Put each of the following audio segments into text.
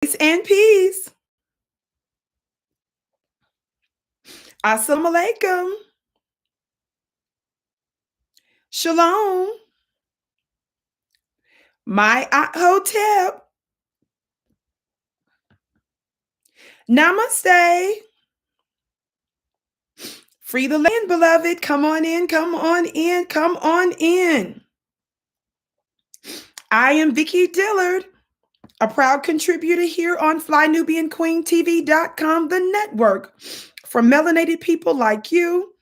Grace and peace. Assalamu alaikum. Shalom. My hotep. Namaste. Free the land, beloved. Come on in, come on in, come on in. I am Vicki Dillard, a proud contributor here on FlyNubianQueenTV.com, the network for melanated people like you.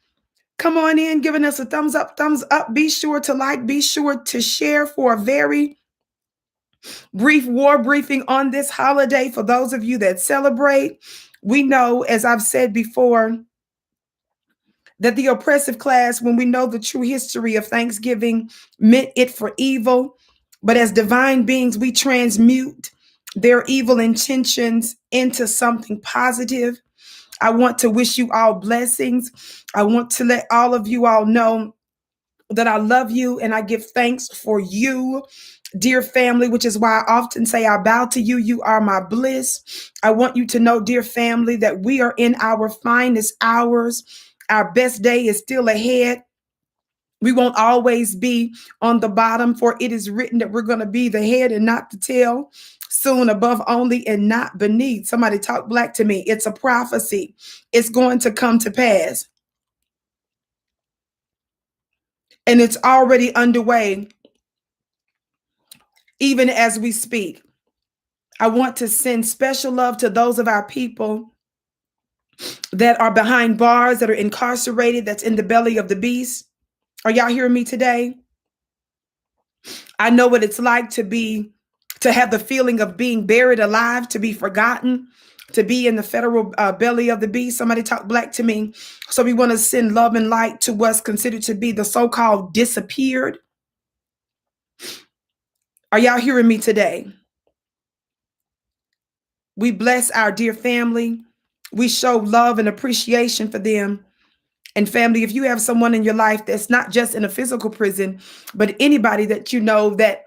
Come on in, giving us a thumbs up, thumbs up. Be sure to like, be sure to share for a very brief war briefing on this holiday for those of you that celebrate. We know, as I've said before, that the oppressive class, when we know the true history of Thanksgiving, meant it for evil. But as divine beings, we transmute their evil intentions into something positive. I want to wish you all blessings. I want to let all of you all know that I love you and I give thanks for you, dear family, which is why I often say I bow to you. You are my bliss. I want you to know, dear family, that we are in our finest hours. Our best day is still ahead. We won't always be on the bottom, for it is written that we're going to be the head and not the tail, soon above only and not beneath. Somebody talk black to me. It's a prophecy. It's going to come to pass. And it's already underway, even as we speak. I want to send special love to those of our people that are behind bars, that are incarcerated, that's in the belly of the beast. Are y'all hearing me today? I know what it's like to have the feeling of being buried alive, to be forgotten, to be in the federal belly of the beast. Somebody talk black to me. So we want to send love and light to what's considered to be the so-called disappeared. Are y'all hearing me today? We bless our dear family. We show love and appreciation for them. And family, if you have someone in your life that's not just in a physical prison, but anybody that you know that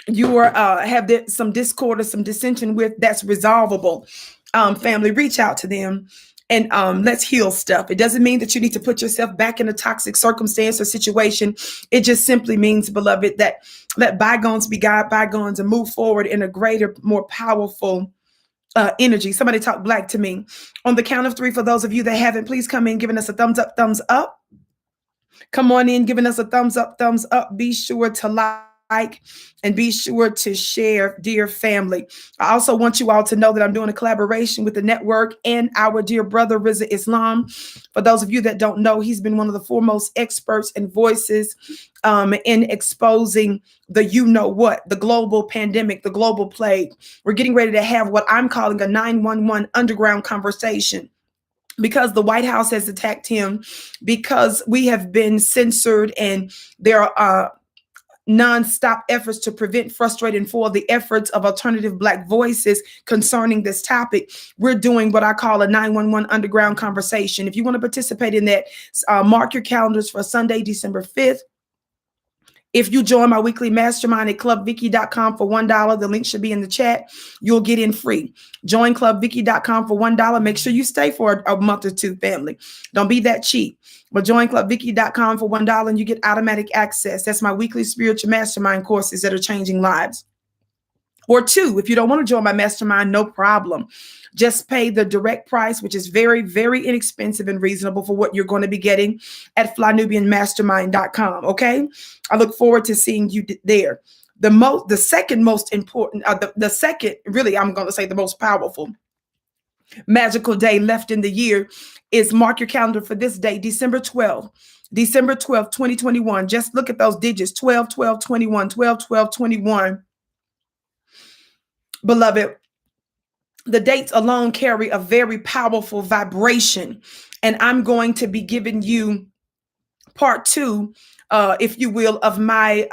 you are have some discord or some dissension with, that's resolvable, family, reach out to them and let's heal stuff. It doesn't mean that you need to put yourself back in a toxic circumstance or situation. It just simply means, beloved, that let bygones be bygones and move forward in a greater, more powerful energy. Somebody talk black to me. On the count of three, for those of you that haven't, please come in giving us a thumbs up, thumbs up. Come on in giving us a thumbs up, thumbs up. Be sure to like and be sure to share, dear family. I also want you all to know that I'm doing a collaboration with the network and our dear brother Rizza Islam. For those of you that don't know, he's been one of the foremost experts and voices in exposing the you-know-what, the global pandemic, the global plague. We're getting ready to have what I'm calling a 911 underground conversation, because the White House has attacked him, because we have been censored, and there are nonstop efforts to prevent, frustrate, and foil the efforts of alternative Black voices concerning this topic. We're doing what I call a 911 underground conversation. If you want to participate in that, mark your calendars for Sunday, December 5th. If you join my weekly mastermind at clubvicky.com for $1, the link should be in the chat. You'll get in free. Join clubvicky.com for $1. Make sure you stay for a month or two, family. Don't be that cheap. But join clubvicky.com for $1 and you get automatic access. That's my weekly spiritual mastermind courses that are changing lives. Or two, if you don't want to join my mastermind, no problem. Just pay the direct price, which is very, very inexpensive and reasonable for what you're going to be getting at flynubianmastermind.com. Okay. I look forward to seeing you there. The second most important, the second, really, I'm going to say the most powerful magical day left in the year is, mark your calendar for this day, December 12th. December 12th, 2021. Just look at those digits, 12, 12, 21, 12, 12, 21. Beloved, the dates alone carry a very powerful vibration. And I'm going to be giving you part two, if you will, of my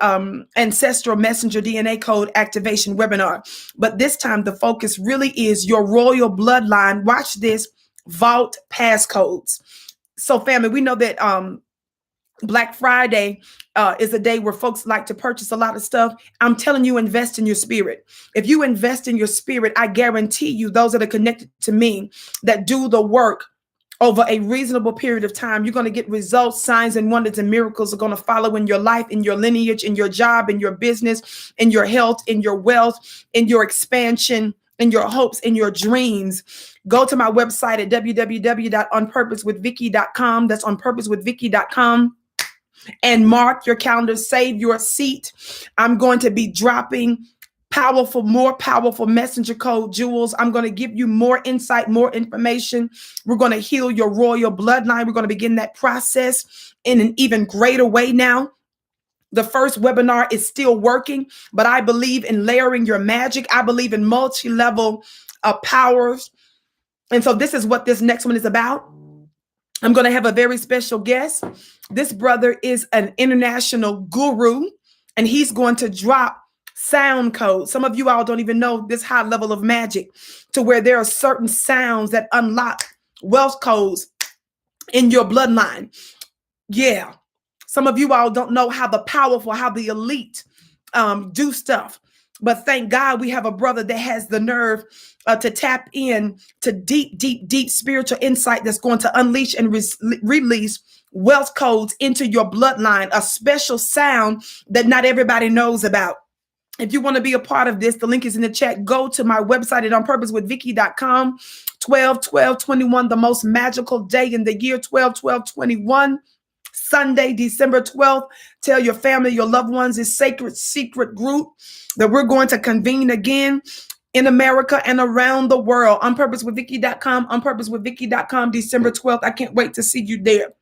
ancestral messenger DNA code activation webinar. But this time the focus really is your royal bloodline. Watch this, vault passcodes. So family, we know that Black Friday is a day where folks like to purchase a lot of stuff. I'm telling you, invest in your spirit. If you invest in your spirit, I guarantee you, those that are connected to me that do the work over a reasonable period of time, you're going to get results, signs, and wonders and miracles are going to follow in your life, in your lineage, in your job, in your business, in your health, in your wealth, in your expansion, in your hopes, in your dreams. Go to my website at www.onpurposewithvicky.com. That's onpurposewithvicky.com. And mark your calendar, save your seat. I'm going to be dropping more powerful messenger code jewels. I'm going to give you more insight, more information. We're going to heal your royal bloodline. We're going to begin that process in an even greater way now. The first webinar is still working, but I believe in layering your magic. I believe in multi-level powers. And so this is what this next one is about. I'm going to have a very special guest. This brother is an international guru, and he's going to drop sound codes. Some of you all don't even know this high level of magic, to where there are certain sounds that unlock wealth codes in your bloodline. Yeah. Some of you all don't know how the powerful, how the elite do stuff. But thank God we have a brother that has the nerve to tap in to deep spiritual insight that's going to unleash and release wealth codes into your bloodline, a special sound that not everybody knows about. If you want to be a part of this, the link is in the chat. Go to my website at onpurposewithvicky.com. 12/12/21, the most magical day in the year, 12/12/21. Sunday, December 12th. Tell your family, your loved ones, this sacred secret group that we're going to convene again in America and around the world. Onpurposewithvicky.com, onpurposewithvicky.com, December 12th. I can't wait to see you there.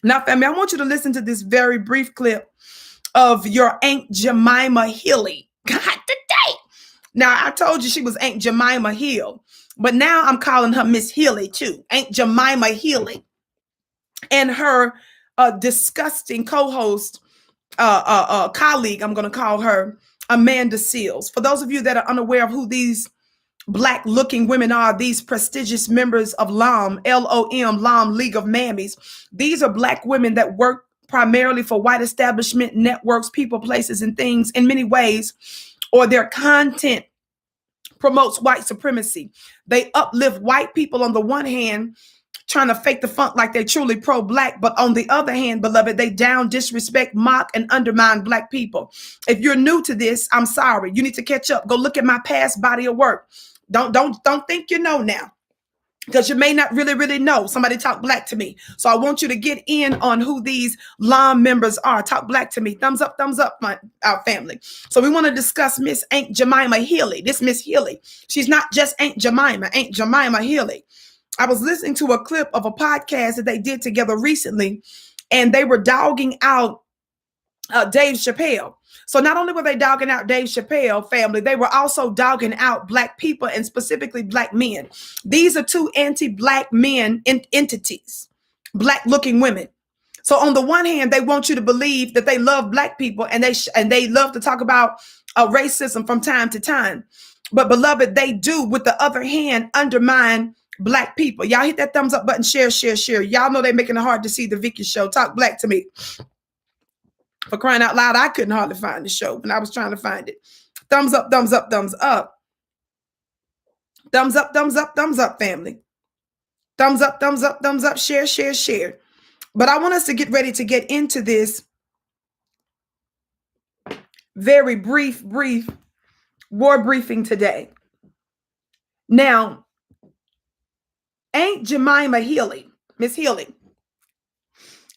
Now, family, I want you to listen to this very brief clip of your Aunt Jemele Hill. God, today. Now, I told you she was Aunt Jemele Hill, but now I'm calling her Miss Hilly too. Aunt Jemele Hill. And her disgusting co-host, colleague, I'm going to call her Amanda Seales. For those of you that are unaware of who these Black looking women are, these prestigious members of LOM, LOM, LOM, League of Mammies. These are Black women that work primarily for white establishment networks, people, places, and things in many ways, or their content promotes white supremacy. They uplift white people on the one hand, trying to fake the funk like they're truly pro-Black, but on the other hand, beloved, they down, disrespect, mock, and undermine Black people. If you're new to this, I'm sorry. You need to catch up. Go look at my past body of work. Don't think you know now, because you may not really know. Somebody talk Black to me. So I want you to get in on who these LOM members are. Talk Black to me. Thumbs up, our family. So we want to discuss Miss Aunt Jemele Hill. This Miss Hill, she's not just Aunt Jemima, Aunt Jemele Hill. I was listening to a clip of a podcast that they did together recently, and they were dogging out Dave Chappelle. So not only were they dogging out Dave Chappelle, family, they were also dogging out Black people, and specifically Black men. These are two anti-Black men entities, Black-looking women. So on the one hand, they want you to believe that they love Black people, and they love to talk about racism from time to time. But beloved, they do, with the other hand, undermine Black people. Y'all hit that thumbs up button, share. Y'all know they're making it hard to see the Vicki show. Talk Black to me. For crying out loud, I couldn't hardly find the show when I was trying to find it. Thumbs up, thumbs up, thumbs up. Thumbs up, thumbs up, thumbs up, family. Thumbs up, thumbs up, thumbs up, share. But I want us to get ready to get into this very brief war briefing today. Now, Aunt Jemele Hill, Miss Hill.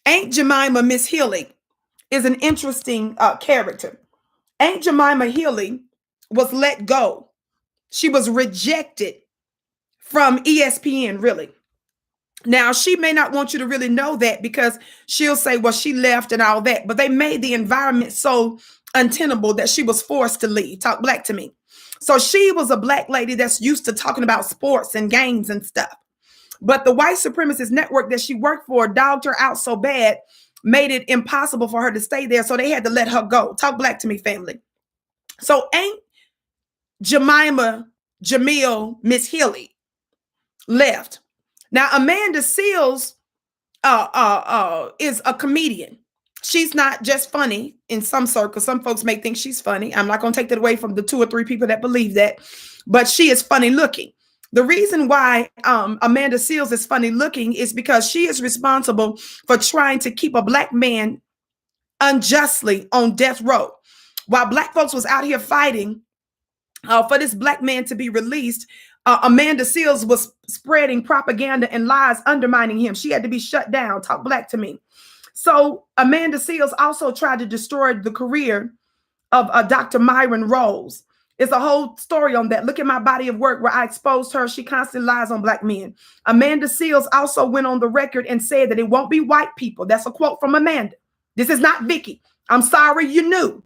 Aunt Jemima, Miss Hill, is an interesting character. Aunt Jemele Hill was let go. She was rejected from ESPN, really. Now, she may not want you to really know that, because she'll say, well, she left and all that. But they made the environment so untenable that she was forced to leave. Talk Black to me. So she was a Black lady that's used to talking about sports and games and stuff. But the white supremacist network that she worked for dogged her out so bad, made it impossible for her to stay there. So they had to let her go. Talk Black to me, family. So Aunt Jemele, Miss Hill, left. Now, Amanda Seales is a comedian. She's not just funny in some circles. Some folks may think she's funny. I'm not going to take that away from the 2 or 3 people that believe that, but she is funny looking. The reason why Amanda Seales is funny looking is because she is responsible for trying to keep a black man unjustly on death row. While black folks was out here fighting for this black man to be released, Amanda Seales was spreading propaganda and lies undermining him. She had to be shut down. Talk black to me. So Amanda Seales also tried to destroy the career of Dr. Myron Rose. It's a whole story on that. Look at my body of work where I exposed her. She constantly lies on black men. Amanda Seales also went on the record and said that it won't be white people. That's a quote from Amanda. This is not Vicki. I'm sorry you knew.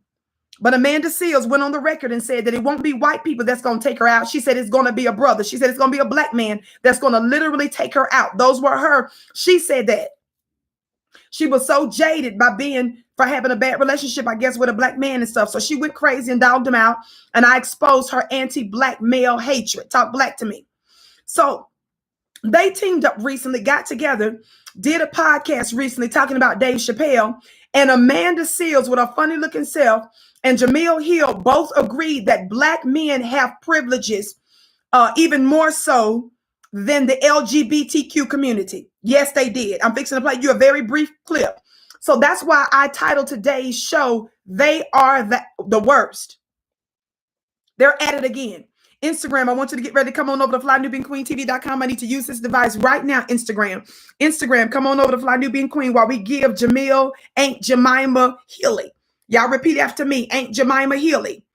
But Amanda Seales went on the record and said that it won't be white people that's going to take her out. She said it's going to be a brother. She said it's going to be a black man that's going to literally take her out. Those were her. She said that. She was so jaded by for having a bad relationship, I guess, with a black man and stuff. So she went crazy and dogged him out. And I exposed her anti-black male hatred. Talk black to me. So they teamed up recently, got together, did a podcast recently talking about Dave Chappelle. And Amanda Seales, with her funny looking self, and Jemele Hill both agreed that black men have privileges, even more so than the LGBTQ community. Yes, they did. I'm fixing to play you a very brief clip. So that's why I titled today's show, They Are the Worst. They're at it again. Instagram, I want you to get ready to come on over to flynubianqueentv.com. I need to use this device right now. Instagram, come on over to Fly Nubian Queen while we give Jamil Aunt Jemima Hilly. Y'all repeat after me. Aunt Jemima Hilly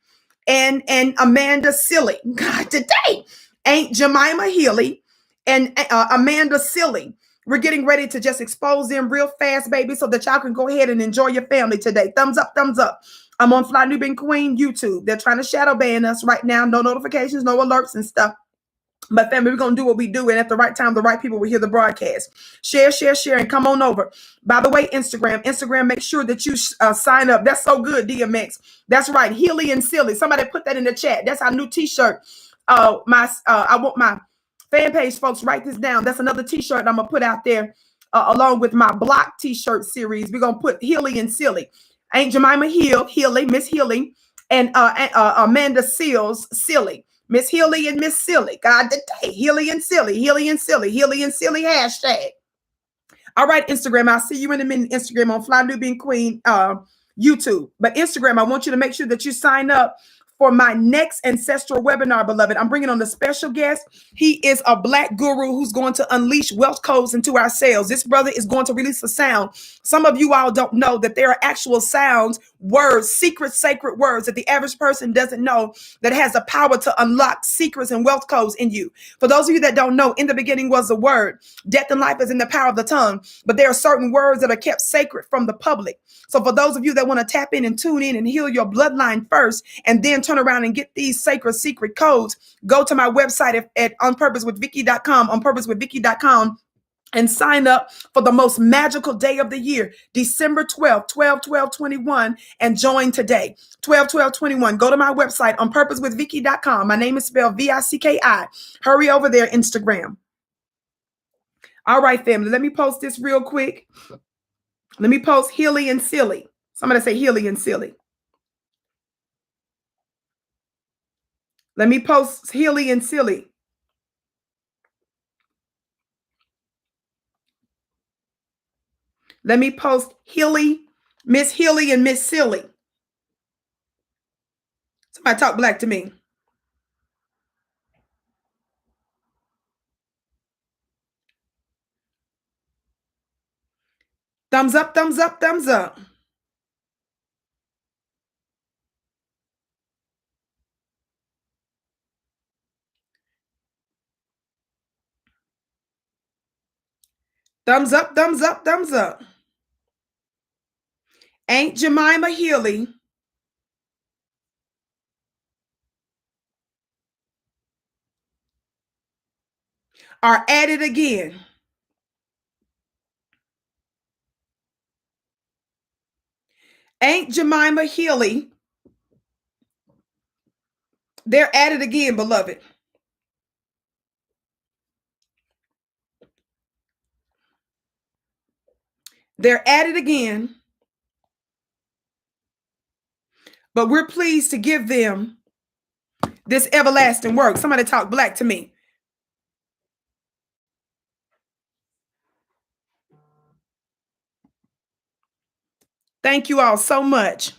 and Amanda Silly. God, today, Aunt Jemima Hilly and Amanda Silly. We're getting ready to just expose them real fast, baby, so that y'all can go ahead and enjoy your family today. Thumbs up, thumbs up. I'm on Fly Nubian Queen YouTube. They're trying to shadow ban us right now. No notifications, no alerts and stuff. But family, we're going to do what we do. And at the right time, the right people will hear the broadcast. Share, and come on over. By the way, Instagram, make sure that you sign up. That's so good, DMX. That's right. Hilly and Silly. Somebody put that in the chat. That's our new t-shirt. I want my fan page folks, write this down. That's another t-shirt I'm going to put out there along with my block t-shirt series. We're going to put Hilly and Silly. Aunt Jemima Hill, Hilly, Miss Hilly, and Amanda Seales, Silly. Miss Hilly and Miss Silly. God, today, Hilly and Silly, hashtag. All right, Instagram, I'll see you in a minute. Instagram on Fly Nubian Queen YouTube. But Instagram, I want you to make sure that you sign up for my next ancestral webinar, beloved. I'm bringing on a special guest. He is a black guru who's going to unleash wealth codes into our sales. This brother is going to release a sound. Some of you all don't know that there are actual sounds, words, secret, sacred words that the average person doesn't know that has the power to unlock secrets and wealth codes in you. For those of you that don't know, in the beginning was the word. Death and life is in the power of the tongue. But there are certain words that are kept sacred from the public. So for those of you that want to tap in and tune in and heal your bloodline first, and then turn around and get these sacred secret codes, go to my website at onpurposewithvicki.com, and sign up for the most magical day of the year, December 12th, 12/12/21, and join today. 12/12/21. Go to my website, onpurposewithvicki.com. My name is spelled Vicki. Hurry over there, Instagram. All right, family, let me post this real quick. Let me post Hilly and Silly. Somebody say Hilly and Silly. Let me post Hilly and Silly. Let me post Hilly, Miss Hilly and Miss Silly. Somebody talk black to me. Thumbs up, thumbs up, thumbs up. Thumbs up, thumbs up, thumbs up. Aunt Jemima Hilly are at it again. Aunt Jemima Hilly, they're at it again, beloved. They're at it again. but we're pleased to give them this everlasting work. Somebody talk black to me. Thank you all so much.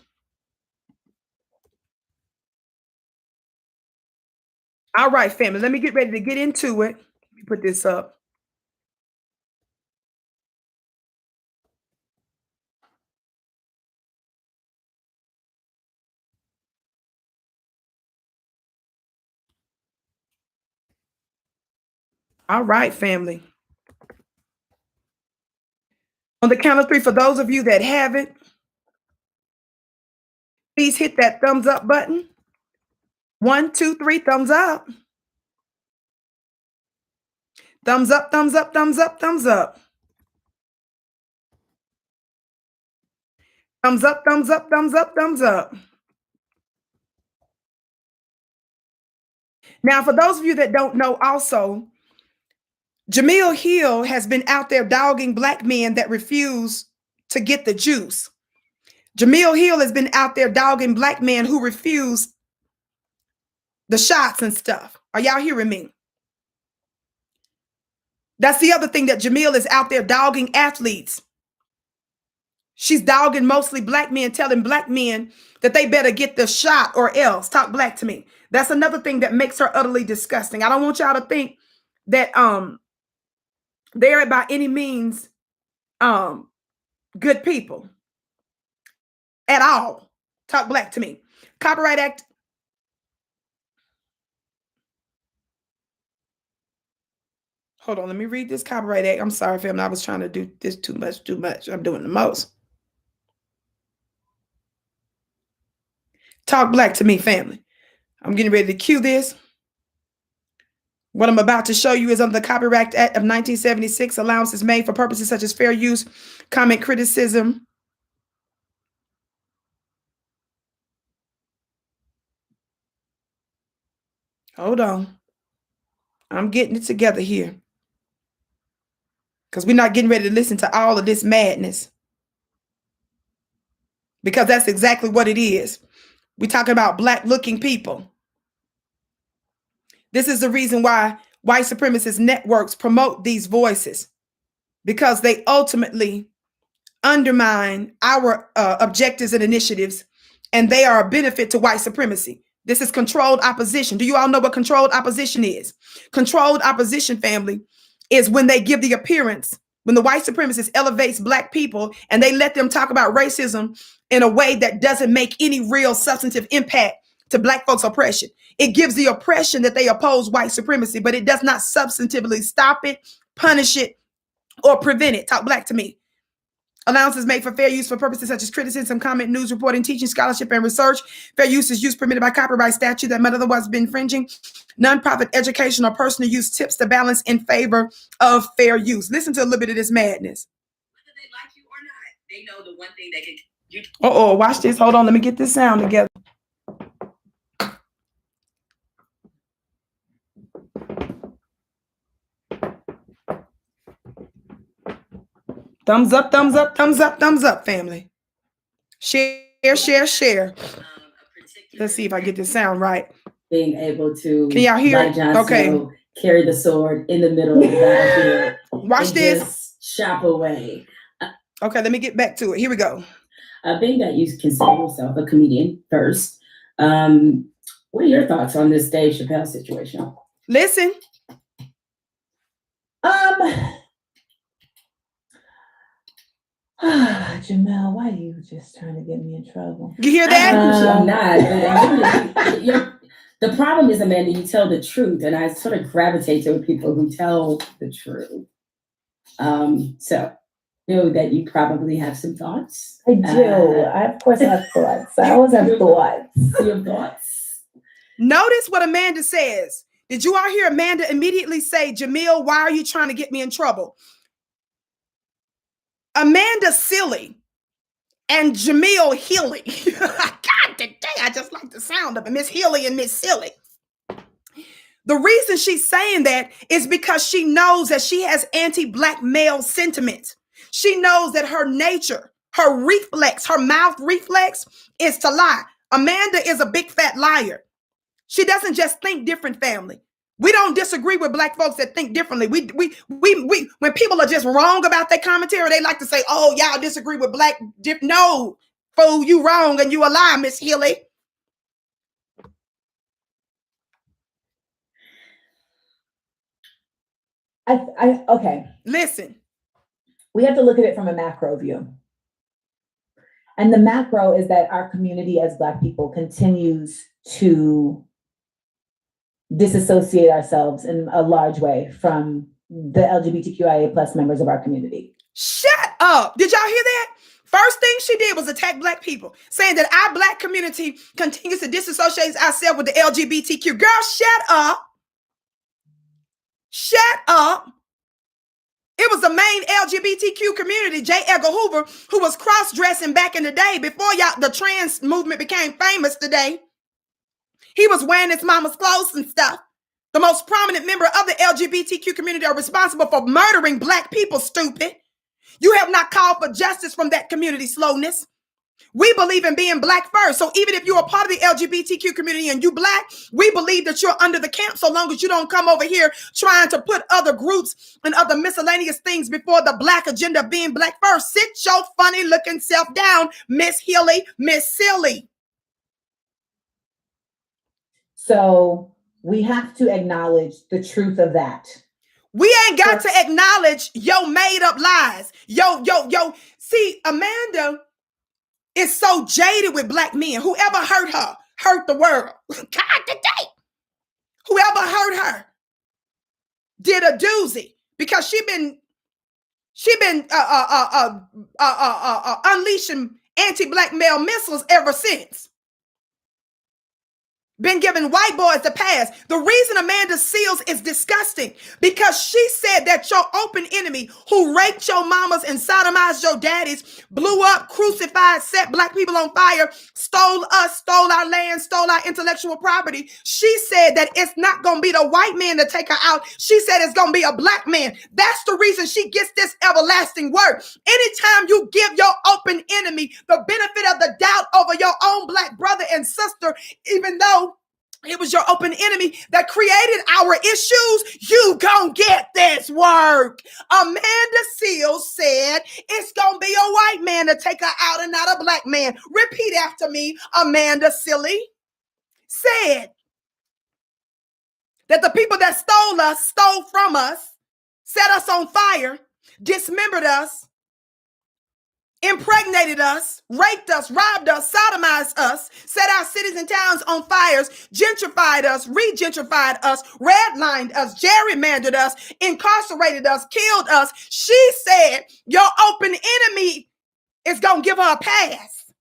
All right, family, let me get ready to get into it. Let me put this up. All right, family. On the count of three, for those of you that haven't, please hit that thumbs up button. 1, 2, 3, thumbs up. Thumbs up, thumbs up, thumbs up, thumbs up. Thumbs up, thumbs up, thumbs up, thumbs up. Now, for those of you that don't know also, Jemele Hill has been out there dogging black men that refuse to get the juice. Jemele Hill has been out there dogging black men who refuse the shots and stuff. Are y'all hearing me? That's the other thing, that Jemele is out there dogging athletes. She's dogging mostly black men, telling black men that they better get the shot or else. Talk black to me. That's another thing that makes her utterly disgusting. I don't want y'all to think that they're by any means good people at all. Talk black to me. Copyright Act. Hold on, let me read this Copyright Act. I'm sorry, family. I was trying to do this too much. I'm doing the most. Talk black to me, family. I'm getting ready to cue this. What I'm about to show you is under the Copyright Act of 1976. Allowances made for purposes such as fair use, comment, criticism. Hold on. I'm getting it together here, because we're not getting ready to listen to all of this madness, because that's exactly what it is. We're talking about black looking people. This is the reason why white supremacist networks promote these voices, because they ultimately undermine our objectives and initiatives, and they are a benefit to white supremacy. This is controlled opposition. Do you all know what controlled opposition is? Controlled opposition, family, is when they give the appearance, when the white supremacist elevates black people and they let them talk about racism in a way that doesn't make any real substantive impact to black folks' oppression. It gives the oppression that they oppose white supremacy, but it does not substantively stop it, punish it, or prevent it. Talk black to me. Allowances made for fair use for purposes such as criticism, comment, news reporting, teaching, scholarship, and research. Fair use is use permitted by copyright statute that might otherwise be infringing. Nonprofit education or personal use tips to balance in favor of fair use. Listen to a little bit of this madness. Whether they like you or not, they know the one thing they can do. Watch this. Hold on. Let me get this sound together. Thumbs up, thumbs up, thumbs up, thumbs up, family. Share, share, share. Let's see if I get this sound right. Being able to, can y'all hear it? Okay. Carry the sword in the middle of the battlefield. Watch this. Just chop away. Okay, let me get back to it. Here we go. Being that you consider yourself a comedian first, what are your thoughts on this Dave Chappelle situation? Listen. Jemele, why are you just trying to get me in trouble? You hear that? I'm not. The problem is, Amanda, you tell the truth, and I sort of gravitate to people who tell the truth. So know that you probably have some thoughts. I do. Of course I have thoughts. I always have thoughts. Your thoughts. Notice what Amanda says. Did you all hear Amanda immediately say, Jemele, why are you trying to get me in trouble? Amanda Silly and Jemele Hilly. God dang, I just like the sound of it. Miss Hilly and Miss Silly. The reason she's saying that is because she knows that she has anti-black male sentiments. She knows that her nature, her reflex, her mouth reflex is to lie. Amanda is a big fat liar. She doesn't just think different, family. We don't disagree with Black folks that think differently. We when people are just wrong about their commentary, they like to say, "Oh, y'all disagree with Black." No, fool, you wrong and you a lie, Miss Hilly. Okay. Listen, we have to look at it from a macro view. And the macro is that our community as Black people continues to disassociate ourselves in a large way from the LGBTQIA plus members of our community. Shut up. Did y'all hear that? First thing she did was attack Black people, saying that our Black community continues to disassociate ourselves with the LGBTQ. Girl, shut up. Shut up. It was the main LGBTQ community, J. Edgar Hoover, who was cross-dressing back in the day before the trans movement became famous today. He was wearing his mama's clothes and stuff. The most prominent member of the LGBTQ community are responsible for murdering Black people, stupid. You have not called for justice from that community, slowness. We believe in being Black first. So even if you're a part of the LGBTQ community and you Black, we believe that you're under the camp so long as you don't come over here trying to put other groups and other miscellaneous things before the Black agenda of being Black first. Sit your funny looking self down, Miss Hilly, Miss Silly. So we have to acknowledge the truth of that. We ain't got to acknowledge your made up lies. Yo. See, Amanda is so jaded with Black men. Whoever hurt her, hurt the world. God today. Whoever hurt her did a doozy because she been unleashing anti-Black male missiles ever since. Been giving white boys the pass. The reason Amanda Seales is disgusting because she said that your open enemy who raped your mamas and sodomized your daddies, blew up, crucified, set Black people on fire, stole us, stole our land, stole our intellectual property. She said that it's not going to be the white man to take her out. She said it's going to be a Black man. That's the reason she gets this everlasting word. Anytime you give your open enemy the benefit of the doubt over your own Black brother and sister, even though it was your open enemy that created our issues, you gonna get this work. Amanda Seales said it's gonna be a white man to take her out and not a Black man. Repeat after me. Amanda Silly said that the people that stole from us, set us on fire, dismembered us, impregnated us, raped us, robbed us, sodomized us, set our cities and towns on fires, gentrified us, re-gentrified us, redlined us, gerrymandered us, incarcerated us, killed us. She said your open enemy is going to give her a pass.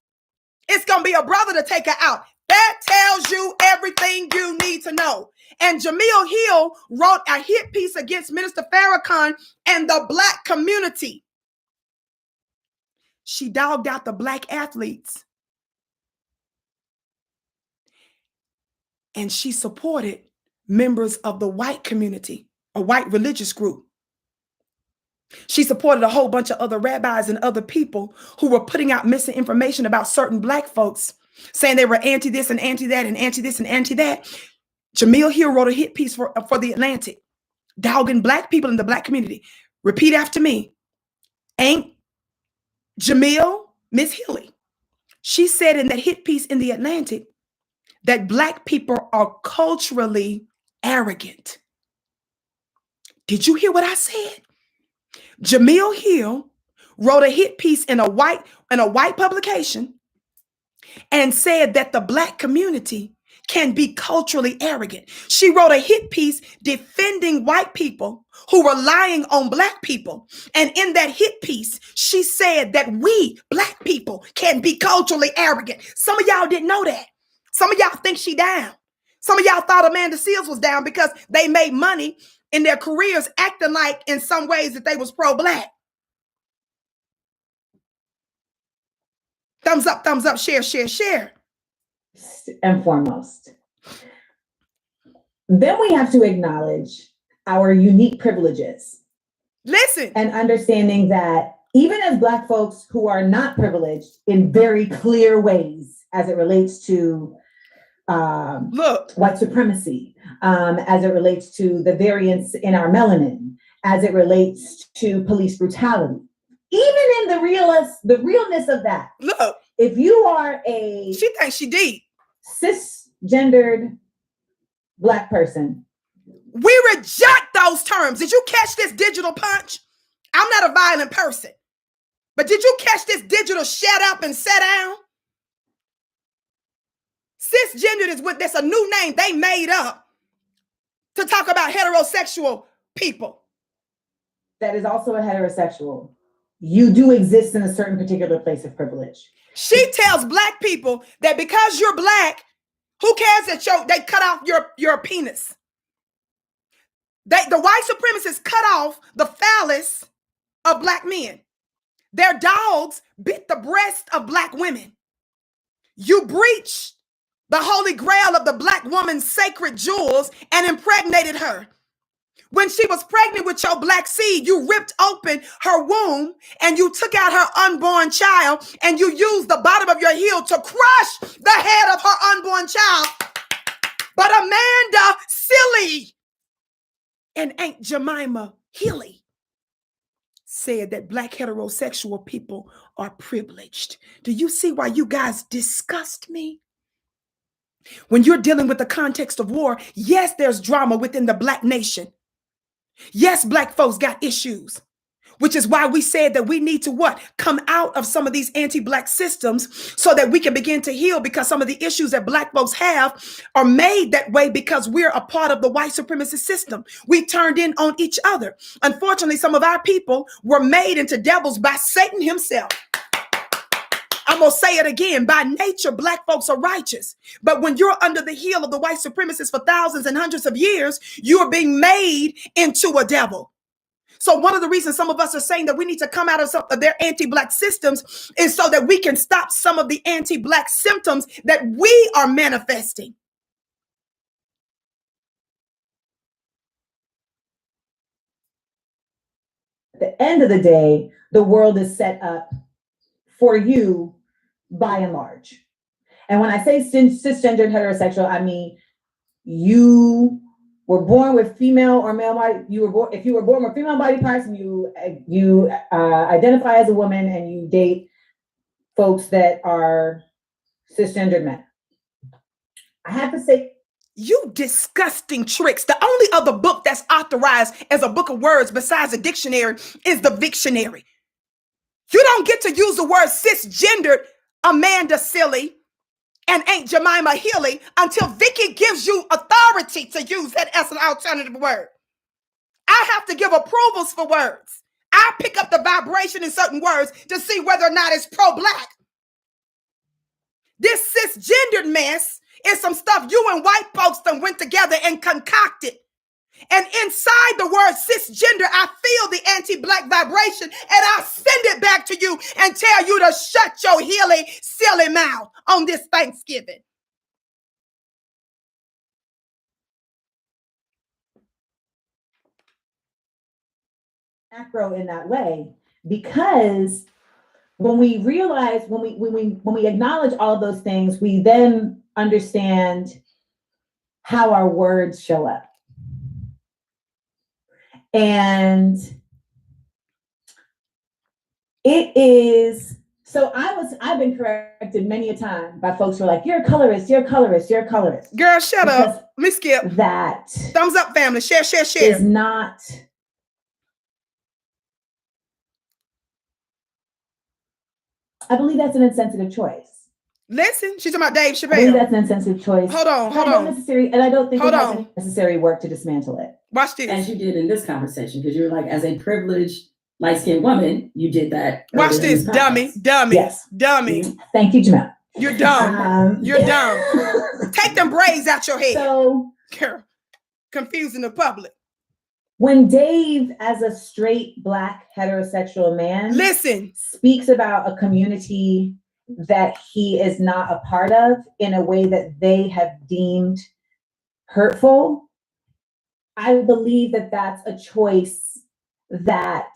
It's going to be a brother to take her out. That tells you everything you need to know. And Jemele Hill wrote a hit piece against Minister Farrakhan and the Black community. She dogged out the Black athletes. And she supported members of the white community, a white religious group. She supported a whole bunch of other rabbis and other people who were putting out misinformation about certain Black folks, saying they were anti this and anti that and anti this and anti that. Jemele Hill wrote a hit piece for The Atlantic, dogging Black people in the Black community. Repeat after me. Ain't Jemele, Miss Hilly, she said in that hit piece in The Atlantic that Black people are culturally arrogant. Did you hear what I said? Jemele Hill wrote a hit piece in a white publication and said that the Black community can be culturally arrogant. She wrote a hit piece defending white people who were lying on Black people. And in that hit piece, she said that we Black people can be culturally arrogant. Some of y'all didn't know that. Some of y'all think she down. Some of y'all thought Amanda Seales was down because they made money in their careers acting like in some ways that they was pro-Black. Thumbs up, share, share, share. And foremost. Then we have to acknowledge our unique privileges. Listen. And understanding that even as Black folks who are not privileged in very clear ways, as it relates to white supremacy, as it relates to the variance in our melanin, as it relates to police brutality. Even in the realness of that. Look. If you are she thinks she deep. Cisgendered Black person. We reject those terms. Did you catch this digital punch? I'm not a violent person. But did you catch this digital shut up and sit down? Cisgendered is what that's a new name they made up to talk about heterosexual people. That is also a heterosexual. You do exist in a certain particular place of privilege. She tells Black people that because you're Black, who cares that they cut off your penis? The white supremacists cut off the phallus of Black men. Their dogs bit the breast of Black women. You breached the holy grail of the Black woman's sacred jewels and impregnated her. When she was pregnant with your Black seed, you ripped open her womb and you took out her unborn child and you used the bottom of your heel to crush the head of her unborn child. But Amanda Seales and Aunt Jemima Hill said that Black heterosexual people are privileged. Do you see why you guys disgust me? When you're dealing with the context of war, yes, there's drama within the Black nation. Yes, Black folks got issues, which is why we said that we need to what? Come out of some of these anti-Black systems so that we can begin to heal, because some of the issues that Black folks have are made that way because we're a part of the white supremacist system. We turned in on each other. Unfortunately, some of our people were made into devils by Satan himself. I'm going to say it again. By nature, Black folks are righteous. But when you're under the heel of the white supremacists for thousands and hundreds of years, you are being made into a devil. So one of the reasons some of us are saying that we need to come out of some of their anti-Black systems is so that we can stop some of the anti-Black symptoms that we are manifesting. At the end of the day, the world is set up for you by and large. And when I say cisgendered heterosexual, I mean you were born with female or male body. If you were born with female body parts and you identify as a woman and you date folks that are cisgendered men. I have to say, you disgusting tricks. The only other book that's authorized as a book of words besides a dictionary is the Victionary. You don't get to use the word cisgendered, Amanda Seales and Aunt Jemima Hill, until Vicki gives you authority to use that as an alternative word. I have to give approvals for words. I pick up the vibration in certain words to see whether or not it's pro-Black. This cisgendered mess is some stuff you and white folks done went together and concocted. And inside the word cisgender, I feel the anti-Black vibration, and I send it back to you and tell you to shut your hilly, silly mouth on this Thanksgiving. Macro in that way, because when we realize, when we acknowledge all of those things, we then understand how our words show up. And it is, so I've been corrected many a time by folks who are like, you're a colorist, you're a colorist, you're a colorist. Girl, shut up. Let me skip. That thumbs up, family. Share. Is not, I believe that's an insensitive choice. Listen, she's talking about Dave Chappelle. I believe that's an insensitive choice. Hold on. And I don't think it has necessary work to dismantle it. Watch this. As you did in this conversation, because you're like, as a privileged light-skinned woman, you did that. Watch this, dummy. Yes. Dummy. Thank you, Jemele. You're dumb. You're dumb. Take them braids out your head. So, girl, confusing the public. When Dave, as a straight Black heterosexual man, speaks about a community that he is not a part of in a way that they have deemed hurtful, I believe that that's a choice that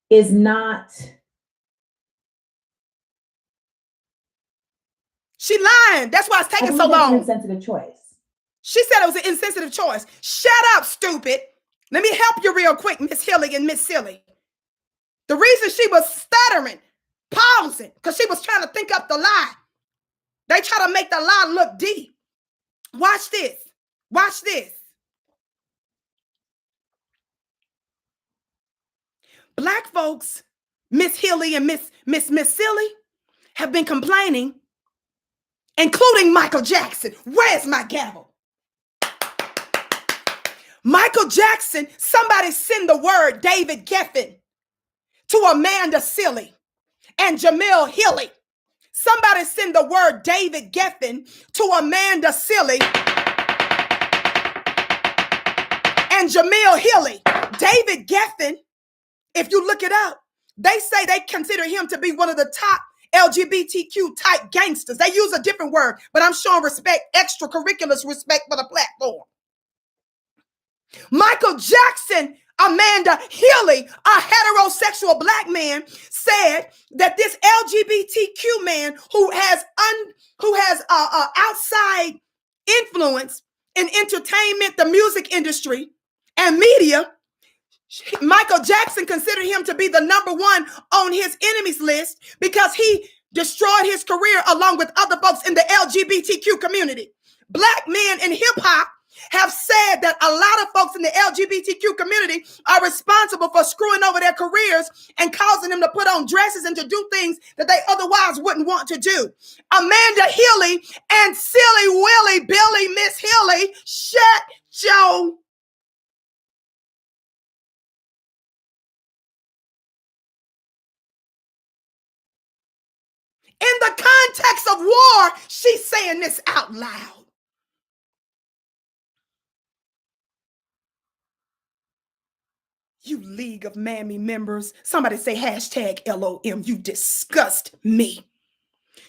is not She lying. That's why it's I taking believe so that's an long. insensitive choice. She said it was an insensitive choice. Shut up, stupid. Let me help you real quick, Miss Hilly and Miss Silly. The reason she was stuttering, pausing, because she was trying to think up the lie. They try to make the lie look deep. Watch this. Watch this. Black folks, Miss Hilly and Miss Silly, have been complaining, including Michael Jackson. Where's my gavel? Michael Jackson, somebody send the word David Geffen to Amanda Silly and Jemele Hill. Somebody send the word David Geffen to Amanda Silly and Jemele Hill. David Geffen, if you look it up, they say they consider him to be one of the top LGBTQ type gangsters. They use a different word, but I'm showing respect, extracurricular respect for the platform. Michael Jackson, Amanda Hill, a heterosexual black man, said that this LGBTQ man who has outside influence in entertainment, the music industry, and media, Michael Jackson considered him to be the number one on his enemies list because he destroyed his career along with other folks in the LGBTQ community. Black men in hip hop have said that a lot of folks in the LGBTQ community are responsible for screwing over their careers and causing them to put on dresses and to do things that they otherwise wouldn't want to do. Amanda Hill and Silly Willy Billy Miss Hill, shut Joe. In the context of war, she's saying this out loud. You League of Mammy members, somebody say hashtag LOM, you disgust me.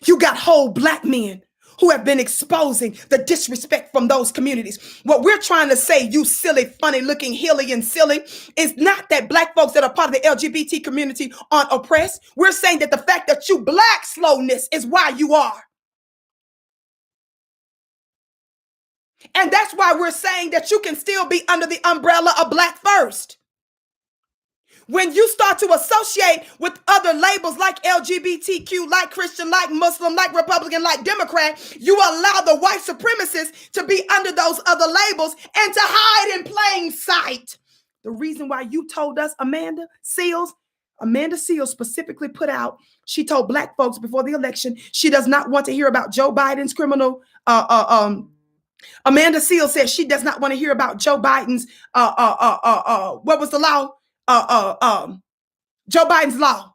You got whole black men who have been exposing the disrespect from those communities. What we're trying to say, you silly, funny looking Hilly and Silly, is not that black folks that are part of the LGBT community aren't oppressed. We're saying that the fact that you black slowness is why you are. And that's why we're saying that you can still be under the umbrella of Black First. When you start to associate with other labels like LGBTQ, like Christian, like Muslim, like Republican, like Democrat, you allow the white supremacists to be under those other labels and to hide in plain sight. The reason why you told us, Amanda Seales specifically put out, she told black folks before the election, she does not want to hear about Joe Biden's criminal, Amanda Seales said she does not want to hear about Joe Biden's, what was the law? Joe Biden's law.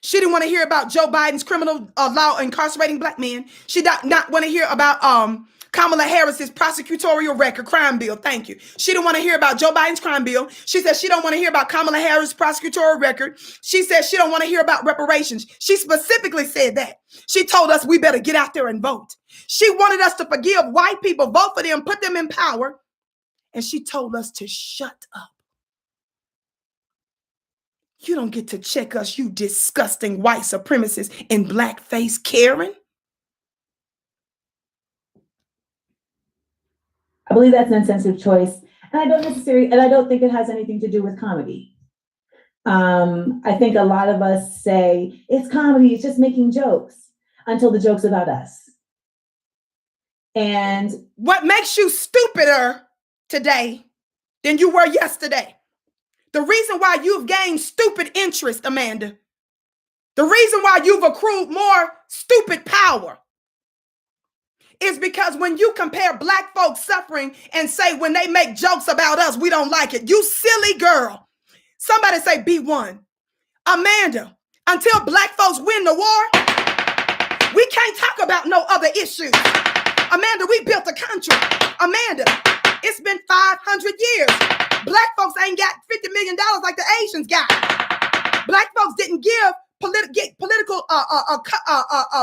She didn't want to hear about Joe Biden's criminal law incarcerating black men. She did not want to hear about Kamala Harris's prosecutorial record crime bill. Thank you. She didn't want to hear about Joe Biden's crime bill. She said she don't want to hear about Kamala Harris' prosecutorial record. She said she don't want to hear about reparations. She specifically said that. She told us we better get out there and vote. She wanted us to forgive white people, vote for them, put them in power. And she told us to shut up. You don't get to check us, you disgusting white supremacists in blackface Karen. I believe that's an insensitive choice. And I don't think it has anything to do with comedy. I think a lot of us say it's comedy, it's just making jokes until the joke's about us. And what makes you stupider today than you were yesterday? The reason why you've gained stupid interest, Amanda, the reason why you've accrued more stupid power is because when you compare black folks suffering and say when they make jokes about us, we don't like it. You silly girl. Somebody say B1. Amanda, until black folks win the war, we can't talk about no other issues. Amanda, we built a country. Amanda, it's been 500 years. Black folks ain't got $50 million like the Asians got. Black folks didn't get political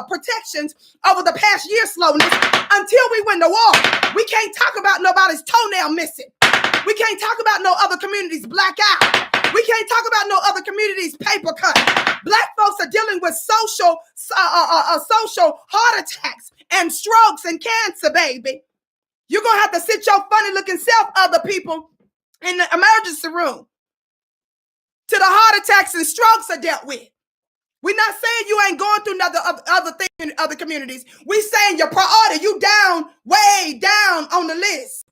protections over the past year slowness until we win the war. We can't talk about nobody's toenail missing. We can't talk about no other communities blackout. We can't talk about no other communities paper cut. Black folks are dealing with social heart attacks and strokes and cancer, baby. You're going to have to sit your funny looking self, other people, in the emergency room till the heart attacks and strokes are dealt with. We're not saying you ain't going through other things in other communities. We saying your priority, you down, way down on the list.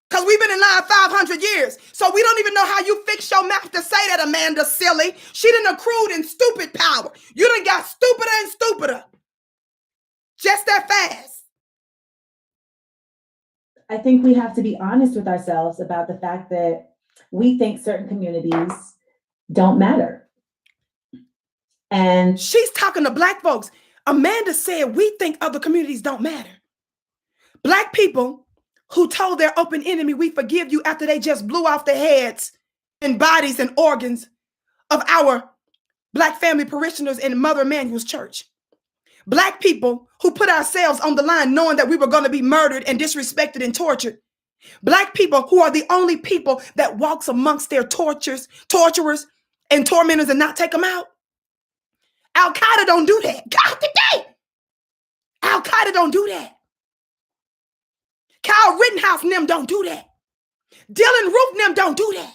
Because we've been in line 500 years. So we don't even know how you fix your mouth to say that, Amanda, silly. She done accrued in stupid power. You done got stupider and stupider. Just that fast. I think we have to be honest with ourselves about the fact that we think certain communities don't matter. And she's talking to Black folks. Amanda said, we think other communities don't matter. Black people who told their open enemy, we forgive you, after they just blew off the heads and bodies and organs of our Black family parishioners in Mother Emanuel's church. Black people who put ourselves on the line knowing that we were going to be murdered and disrespected and tortured. Black people who are the only people that walks amongst their torturers and tormentors and not take them out. Al-Qaeda don't do that. God today. Al-Qaeda don't do that. Kyle Rittenhouse and them don't do that. Dylan Roof and them don't do that.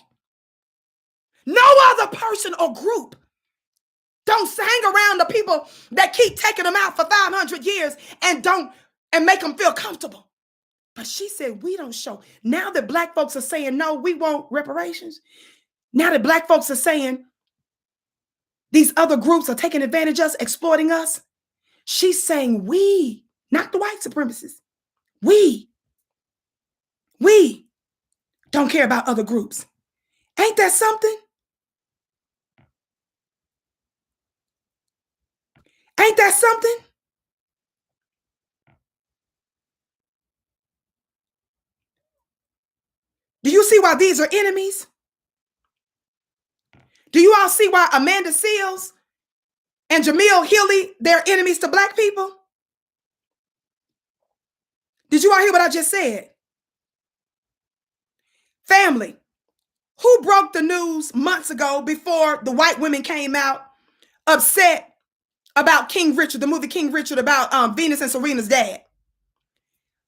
No other person or group don't hang around the people that keep taking them out for 500 years and make them feel comfortable. But she said, we don't show. Now that Black folks are saying, no, we want reparations. Now that Black folks are saying these other groups are taking advantage of us, exploiting us. She's saying we, not the white supremacists. We don't care about other groups. Ain't that something? Ain't that something? Do you see why these are enemies? Do you all see why Amanda Seales and Jemele Hill, they're enemies to Black people? Did you all hear what I just said? Family, who broke the news months ago before the white women came out upset about King Richard, the movie King Richard, about Venus and Serena's dad?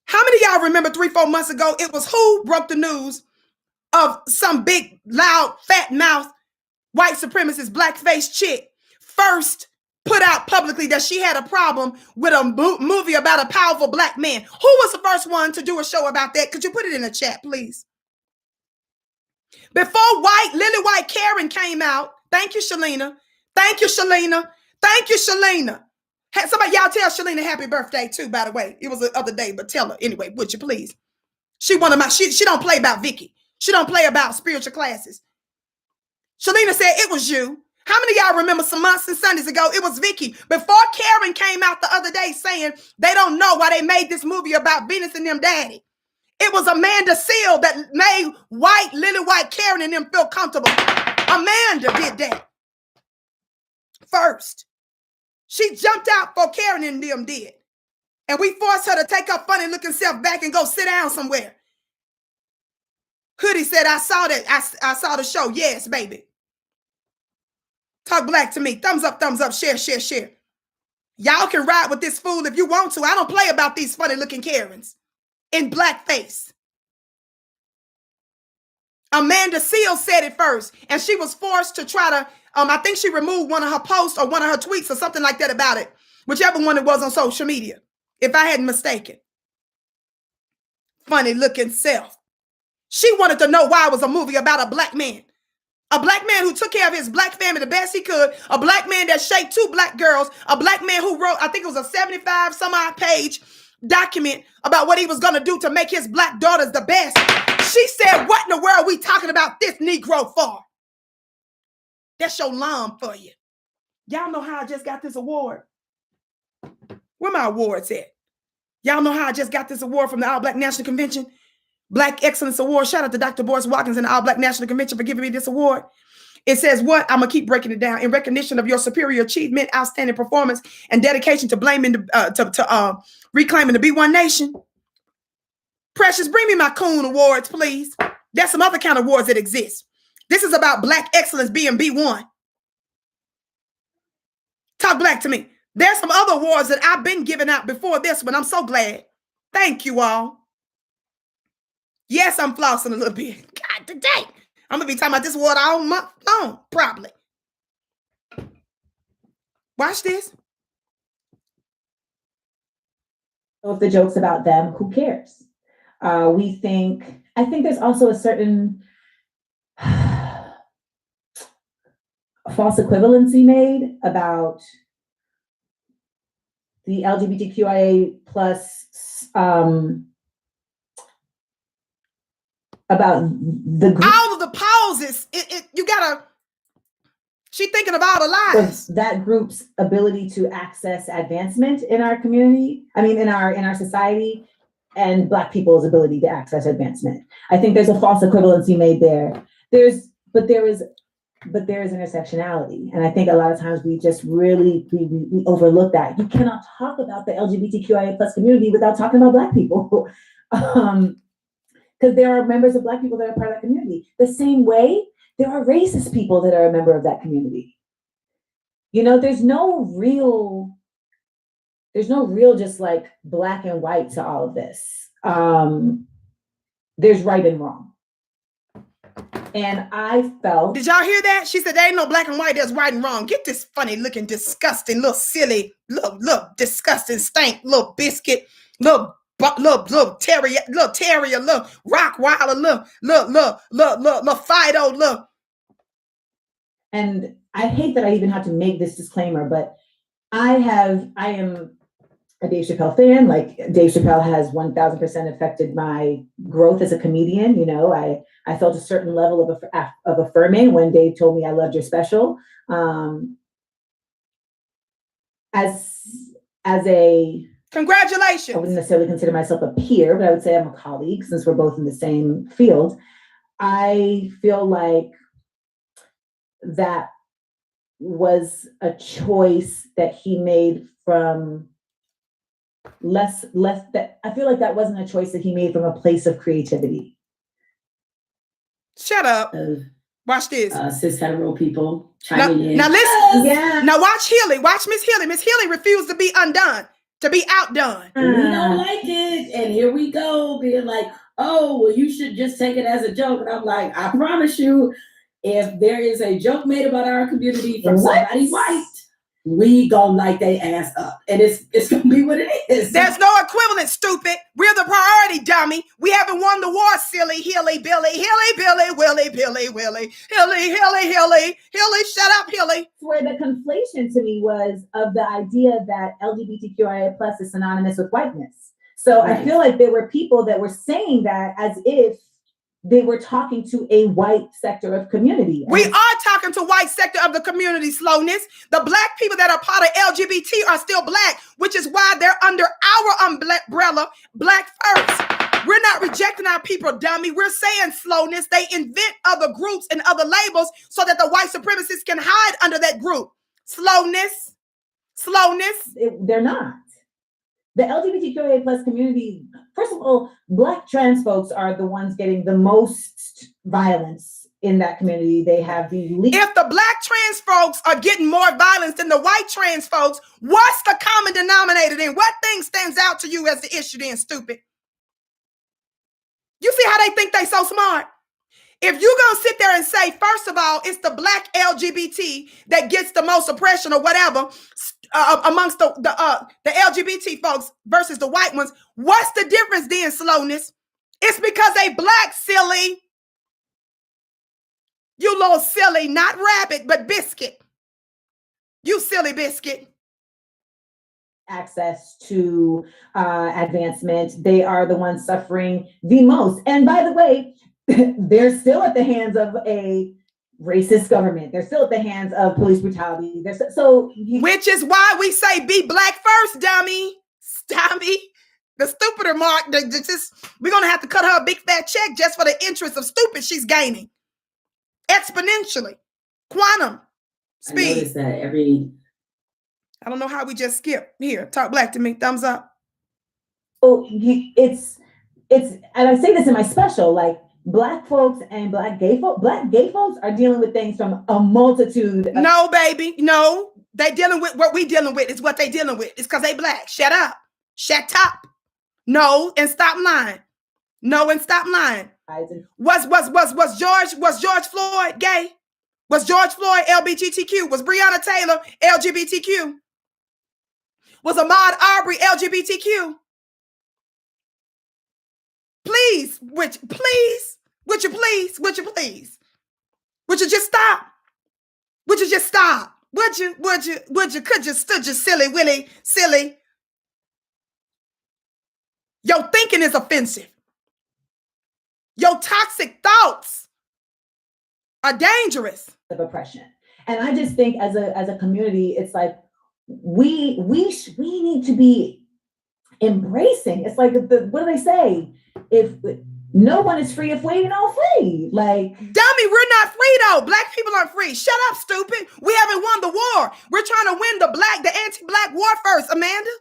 How many of y'all remember 3-4 months ago, it was who broke the news of some big, loud, fat mouth, white supremacist, black-faced chick first put out publicly that she had a problem with a movie about a powerful Black man? Who was the first one to do a show about that? Could you put it in the chat, please? Before Lily White Karen came out, thank you, Shalina. Thank you, Shalina. Thank you, Shalina. Somebody, y'all tell Shalina happy birthday too, by the way. It was the other day, but tell her anyway, would you please? She one of my, she don't play about Vicki. She don't play about spiritual classes. Shalina said it was you. How many of y'all remember some months and Sundays ago, it was Vicki. Before Karen came out the other day saying they don't know why they made this movie about Venus and them daddy. It was Amanda Seales that made Lily White Karen and them feel comfortable. Amanda did that first. She jumped out for Karen and them did. And we forced her to take her funny looking self back and go sit down somewhere. Hoodie said, I saw that. I saw the show. Yes, baby. Talk Black to me. Thumbs up, share, share, share. Y'all can ride with this fool if you want to. I don't play about these funny looking Karens in blackface. Amanda Seales said it first, and she was forced to try to, I think she removed one of her posts or one of her tweets or something like that about it, whichever one it was on social media, if I hadn't mistaken. Funny looking self. She wanted to know why it was a movie about a Black man. A Black man who took care of his Black family the best he could. A Black man that shaped 2 Black girls. A Black man who wrote, I think it was a 75 some odd page document about what he was going to do to make his Black daughters the best. She said, what in the world are we talking about this Negro for? That's your lamb for you. Y'all know how I just got this award? Where my awards at? Y'all know how I just got this award from the All Black National Convention? Black Excellence Award. Shout out to Dr. Boyce Watkins and the All Black National Convention for giving me this award. It says what? I'm going to keep breaking it down. In recognition of your superior achievement, outstanding performance, and dedication to reclaiming the B1 Nation. Precious, bring me my Coon Awards, please. There's some other kind of awards that exist. This is about Black excellence being B1. Talk black to me. There's some other awards that I've been giving out before this one. I'm so glad. Thank you all. Yes, I'm flossing a little bit. God, today I'm gonna be talking about this award all month long, probably. Watch this. If the joke's about them, who cares? I think there's also a certain false equivalency made about the LGBTQIA plus, about the group. All of the pauses, you gotta, she thinking of all the lies. That group's ability to access advancement in our community, in our society, and Black people's ability to access advancement. I think there's a false equivalency made there. There is intersectionality. And I think a lot of times we just really, we overlook that. You cannot talk about the LGBTQIA plus community without talking about Black people. Because there are members of Black people that are part of that community. The same way there are racist people that are a member of that community. There's no real just like black and white to all of this. There's right and wrong. And I felt. Did y'all hear that? She said there ain't no black and white, there's right and wrong. Get this funny looking, disgusting, little silly, little disgusting stank, little biscuit, little terrier, little Rockweiler, little Fido, look. And I hate that I even have to make this disclaimer, but I am a Dave Chappelle fan. Like, Dave Chappelle has 1000% affected my growth as a comedian. I felt a certain level of affirming when Dave told me I loved your special. As a congratulations. I wouldn't necessarily consider myself a peer, but I would say I'm a colleague since we're both in the same field. I feel like that was a choice that he made from less that I feel like that wasn't a choice that he made from a place of creativity. Shut up. Watch this. Cis hetero people chiming in. Now listen. Yeah. Now watch Healy. Watch Miss Healy. Miss Healy refused to be undone, to be outdone. We don't like it. And here we go, being like, oh, well, you should just take it as a joke. And I'm like, I promise you, if there is a joke made about our community from somebody white, we gonna light they ass up. And it's gonna be what it is. There's no equivalent, stupid. We're the priority, dummy. We haven't won the war, silly, Hilly, Billy, Willy, Billy, Willy, Hilly, shut up, Hilly. Where the conflation to me was of the idea that LGBTQIA plus is synonymous with whiteness. So right. I feel like there were people that were saying that as if they were talking to a white sector of community. We are talking to white sector of the community, slowness. The Black people that are part of LGBT are still Black, which is why they're under our umbrella, Black first. We're not rejecting our people, dummy. We're saying slowness. They invent other groups and other labels so that the white supremacists can hide under that group. Slowness. They're not. The LGBTQIA plus community, first of all, Black trans folks are the ones getting the most violence in that community. They have the least. If the Black trans folks are getting more violence than the white trans folks, what's the common denominator then? What thing stands out to you as the issue then, stupid? You see how they think they so smart? If you're going to sit there and say, first of all, it's the Black LGBT that gets the most oppression or whatever, amongst the LGBT folks versus the white ones, what's the difference then, slowness? It's because they Black, silly. You little silly, not rabbit, but biscuit. You silly biscuit. Access to advancement. They are the ones suffering the most. And by the way, they're still at the hands of a racist government. They're still at the hands of police brutality. Which is why we say be Black first, dummy. The stupider mark, we're going to have to cut her a big fat check just for the interest of stupid she's gaining. Exponentially. Quantum speed. I noticed that I don't know how we just skip. Here, talk Black to me. Thumbs up. Oh, and I say this in my special, like Black folks and Black gay folks are dealing with things from a multitude of— No, baby, no. They dealing with what we dealing with is what they dealing with. It's because they Black. Shut up. Shut up. No, and stop lying. No, and stop lying. Was George Floyd gay? Was George Floyd LGBTQ? Was Breonna Taylor LGBTQ? Was Ahmaud Arbery LGBTQ? Please, would you just stop? Would you just stop? Could you stood you silly? Your thinking is offensive. Your toxic thoughts are dangerous. Of oppression. And I just think as a community, it's like we need to be embracing. It's like what do they say? If no one is free if we ain't all free. Like, dummy, we're not free though. Black people aren't free. Shut up, stupid. We haven't won the war. We're trying to win the anti-Black war first, Amanda.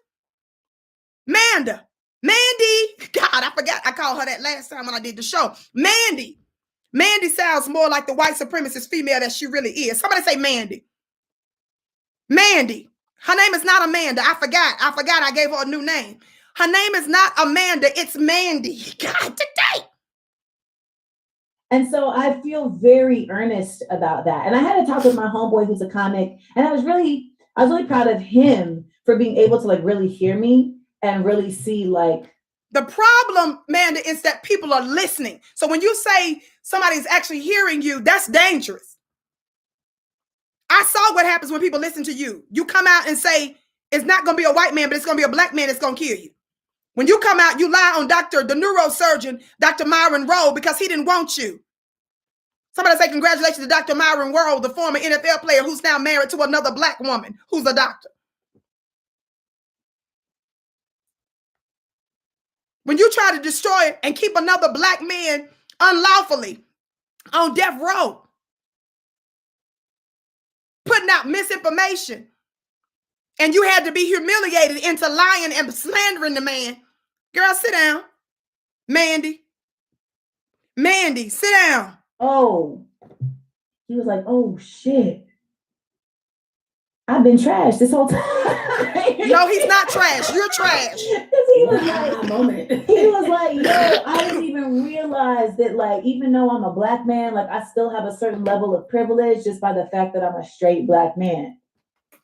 Mandy. God, I forgot. I called her that last time when I did the show. Mandy sounds more like the white supremacist female that she really is. Somebody say Mandy. Her name is not Amanda. I forgot. I gave her a new name. Her name is not Amanda. It's Mandy. God, today. And so I feel very earnest about that. And I had a talk with my homeboy who's a comic, and I was really proud of him for being able to like really hear me and really see like. The problem, Amanda, is that people are listening. So when you say somebody's actually hearing you, that's dangerous. I saw what happens when people listen to you. You come out and say, it's not going to be a white man, but it's going to be a Black man that's going to kill you. When you come out, you lie on the neurosurgeon, Dr. Myron Rowe, because he didn't want you. Somebody say congratulations to Dr. Myron Rowe, the former NFL player who's now married to another Black woman who's a doctor. When you try to destroy and keep another Black man unlawfully on death row, putting out misinformation, and you had to be humiliated into lying and slandering the man. Girl, sit down. Mandy, sit down. Oh, he was like, oh shit. I've been trashed this whole time. No, he's not trash. You're trash. He was like, yo, I didn't even realize that, like, even though I'm a Black man, like, I still have a certain level of privilege just by the fact that I'm a straight Black man.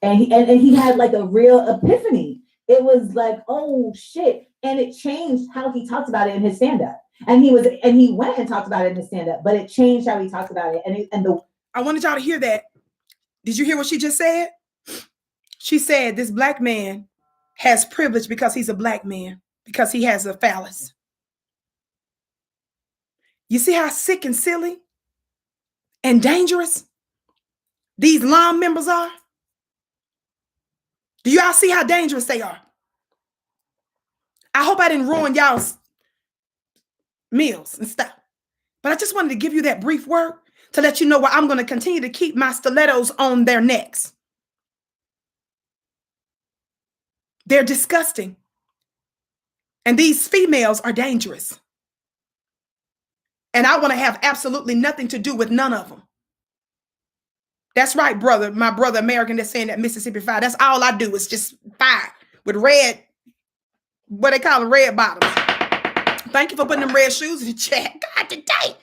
And he had like a real epiphany. It was like, oh shit. And it changed how he talked about it in his stand-up. And he went and talked about it in his stand-up, but it changed how he talked about it. I wanted y'all to hear that. Did you hear what she just said? She said this Black man has privilege because he's a Black man, because he has a phallus. You see how sick and silly and dangerous these LOM members are? Do y'all see how dangerous they are? I hope I didn't ruin y'all's meals and stuff. But I just wanted to give you that brief word to let you know why I'm going to continue to keep my stilettos on their necks. They're disgusting. And these females are dangerous. And I want to have absolutely nothing to do with none of them. That's right, brother. My brother American that's saying that Mississippi fire. That's all I do is just fire with red, what they call them, red bottoms. Thank you for putting them red shoes in the chat. God, today.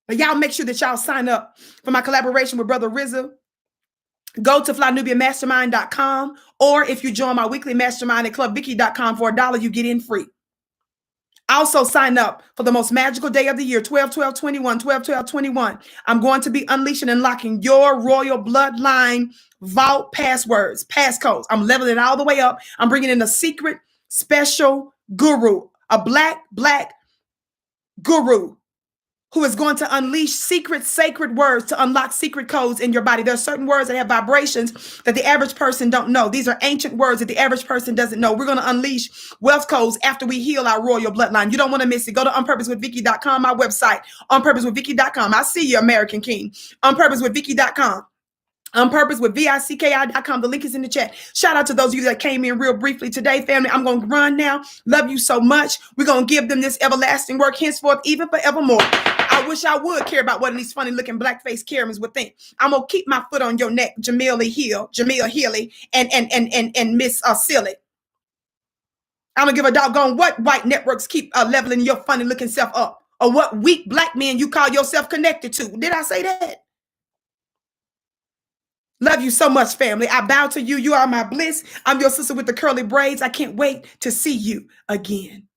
But y'all make sure that y'all sign up for my collaboration with Brother Rizzo. Go to flynubiamastermind.com, or if you join my weekly mastermind at clubvicky.com for $1, you get in free. Also sign up for the most magical day of the year, 12/12/21, 12/12/21. I'm going to be unleashing and locking your royal bloodline vault passwords, passcodes. I'm leveling it all the way up. I'm bringing in a secret special guru, a black guru who is going to unleash secret, sacred words to unlock secret codes in your body. There are certain words that have vibrations that the average person don't know. These are ancient words that the average person doesn't know. We're going to unleash wealth codes after we heal our royal bloodline. You don't want to miss it. Go to onpurposewithvicky.com, my website, onpurposewithvicky.com. I see you, American King. Onpurposewithvicky.com. On Purpose with VICKI.com. The link is in the chat. Shout out to those of you that came in real briefly today, family. I'm going to run now. Love you so much. We're going to give them this everlasting work henceforth, even forevermore. I wish I would care about what these funny looking blackface Karens would think. I'm going to keep my foot on your neck, Jemele Hill, and Miss Silly. I'm going to give a doggone what white networks keep leveling your funny looking self up, or what weak black men you call yourself connected to. Did I say that? Love you so much, family. I bow to you. You are my bliss. I'm your sister with the curly braids. I can't wait to see you again.